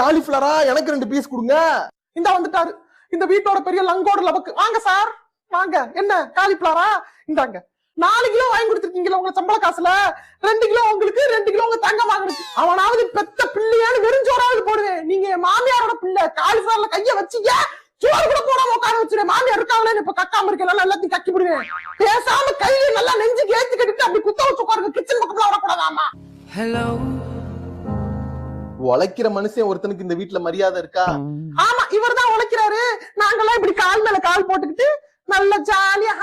காலிஃபிளவரா எனக்கு 2 பீஸ் கொடுங்க. இந்த வந்துட்டாரு இந்த வீட்டோட பெரிய லங்கோட லபக்கு. வாங்க சார் வாங்க. என்ன காலிஃபிளவரா? இந்தாங்க 4 கிலோ வாங்கி கொடுத்துருக்கீங்களா உங்க சம்பள காசுல? 2 கிலோ உங்களுக்கு, 2 கிலோ உங்க தங்க வாங்குறதுக்கு. அவனாவது பெத்த பிள்ளையான்னு வெறுஞ்சோறாவது போடுவேன். நீங்க என் மாமியாரோட பிள்ளை. காலிஃபிளவர்ல கைய வச்சீங்க சோறு கூட போடாம உட்கார வச்சிருவேன். மாமியார் இருக்காங்களே இப்ப கக்காம இருக்கல எல்லாத்தையும் கக்கி விடுவேன். பேசாம கையை நல்லா நெஞ்சுக்கு ஏத்தி கட்டிட்டு அப்படி குத்த வச்சு உட்காருங்க. கிச்சன் பக்கத்துல வரக்கூடாதாமா? ஹலோ. உழைக்கிற மனுஷன் ஒருத்தனுக்கு இந்த வீட்டுல மரியாதை இருக்கா? ஆமா இவர் தான் உழைக்கிறாரு. நாங்கெல்லாம் இப்படி கால் மேல கால் போட்டுக்கிட்டு நல்ல ஜாலியா